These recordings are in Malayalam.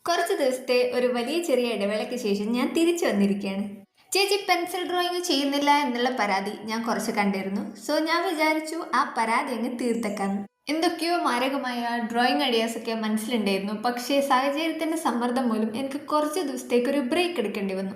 കുറച്ച് ദിവസത്തെ ഒരു വലിയ ചെറിയ ഇടവേളയ്ക്ക് ശേഷം ഞാൻ തിരിച്ചു വന്നിരിക്കുകയാണ്. ചേച്ചി പെൻസിൽ ഡ്രോയിങ് ചെയ്യുന്നില്ല എന്നുള്ള പരാതി ഞാൻ കുറച്ച് കണ്ടിരുന്നു. സോ ഞാൻ വിചാരിച്ചു ആ പരാതി അങ്ങ് തീർത്തേക്കാന്ന്. എന്തൊക്കെയോ മാരകമായ ഡ്രോയിങ് ഐഡിയാസ് ഒക്കെ മനസ്സിലുണ്ടായിരുന്നു. പക്ഷേ സാഹചര്യത്തിന്റെ സമ്മർദ്ദം മൂലം എനിക്ക് കുറച്ച് ദിവസത്തേക്ക് ഒരു ബ്രേക്ക് എടുക്കേണ്ടി വന്നു.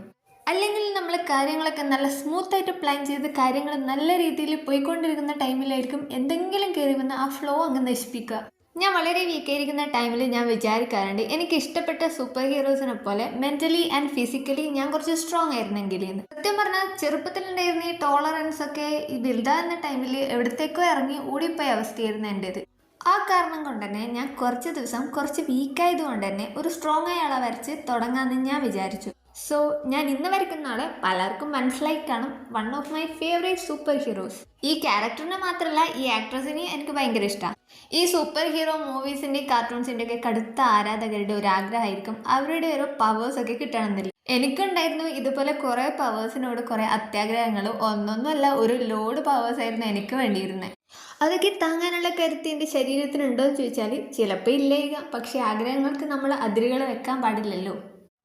അല്ലെങ്കിൽ നമ്മൾ കാര്യങ്ങളൊക്കെ നല്ല സ്മൂത്തായിട്ട് പ്ലാൻ ചെയ്ത് കാര്യങ്ങൾ നല്ല രീതിയിൽ പോയിക്കൊണ്ടിരിക്കുന്ന ടൈമിലായിരിക്കും എന്തെങ്കിലും കയറി വന്ന് ആ ഫ്ലോ അങ്ങ് നശിപ്പിക്കുക. ഞാൻ വളരെ വീക്കായിരിക്കുന്ന ടൈമിൽ ഞാൻ വിചാരിക്കാറുണ്ട് എനിക്ക് ഇഷ്ടപ്പെട്ട സൂപ്പർ ഹീറോസിനെ പോലെ മെന്റലി ആൻഡ് ഫിസിക്കലി ഞാൻ കുറച്ച് സ്ട്രോങ് ആയിരുന്നെങ്കിൽ എന്ന്. സത്യം പറഞ്ഞാൽ ചെറുപ്പത്തിലുണ്ടായിരുന്ന ഈ ടോളറൻസ് ഒക്കെ ഈ വലുതാകുന്ന ടൈമിൽ എവിടത്തേക്കോ ഇറങ്ങി ഓടിപ്പോയ അവസ്ഥയായിരുന്നു എൻ്റേത്. ആ കാരണം കൊണ്ട് തന്നെ ഞാൻ കുറച്ച് ദിവസം കുറച്ച് വീക്കായതുകൊണ്ട് തന്നെ ഒരു സ്ട്രോങ് ആയ ആളെ വരച്ച് തുടങ്ങാമെന്ന് ഞാൻ വിചാരിച്ചു. സോ ഞാൻ ഇന്ന് വരയ്ക്കുന്ന ആളെ പലർക്കും മനസ്സിലായി കാണും, one of my favourite super heroes. ഈ ക്യാരക്ടറിനെ മാത്രമല്ല ഈ ആക്ട്രസിനെ എനിക്ക് ഭയങ്കര ഇഷ്ടമാണ്. ഈ സൂപ്പർ ഹീറോ മൂവീസിൻ്റെയും കാർട്ടൂൺസിൻ്റെ ഒക്കെ കടുത്ത ആരാധകരുടെ ഒരു ആഗ്രഹമായിരിക്കും അവരുടെ ഓരോ പവേഴ്സ് ഒക്കെ കിട്ടണമെന്നില്ല. എനിക്കുണ്ടായിരുന്നു ഇതുപോലെ കുറേ പവേഴ്സിനോട് കുറേ അത്യാഗ്രഹങ്ങളും. ഒന്നൊന്നുമല്ല, ഒരു ലോഡ് പവേഴ്സ് ആയിരുന്നു എനിക്ക് വേണ്ടിയിരുന്നത്. അതൊക്കെ താങ്ങാനുള്ള കരുത്ത് എൻ്റെ ശരീരത്തിനുണ്ടോ എന്ന് ചോദിച്ചാൽ ചിലപ്പോൾ ഇല്ലായിരിക്കാം. പക്ഷേ ആഗ്രഹങ്ങൾക്ക് നമ്മൾ അതിരുകൾ വെക്കാൻ പാടില്ലല്ലോ.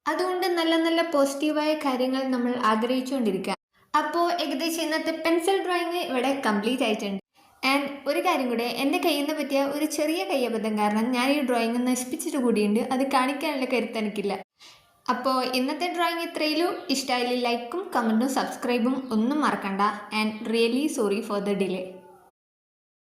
അതുകൊണ്ട് നല്ല നല്ല പോസിറ്റീവായ കാര്യങ്ങൾ നമ്മൾ ആഗ്രഹിച്ചുകൊണ്ടിരിക്കുക. അപ്പോൾ ഏകദേശം ഇന്നത്തെ പെൻസിൽ ഡ്രോയിങ് ഇവിടെ കംപ്ലീറ്റ് ആയിട്ടുണ്ട്. ആൻഡ് ഒരു കാര്യം കൂടെ, എൻ്റെ കയ്യിൽ നിന്ന് പറ്റിയ ഒരു ചെറിയ കയ്യബദ്ധം കാരണം ഞാൻ ഈ ഡ്രോയിങ് നശിപ്പിച്ചിട്ട് കൂടിയുണ്ട്. അത് കാണിക്കാനുള്ള കരുത്ത് എനിക്കില്ല. അപ്പോൾ ഇന്നത്തെ ഡ്രോയിങ് ഇത്രയിലും. ഇഷ്ടമായില്ല ലൈക്കും കമൻറ്റും സബ്സ്ക്രൈബും ഒന്നും മറക്കണ്ട. And really sorry for the delay.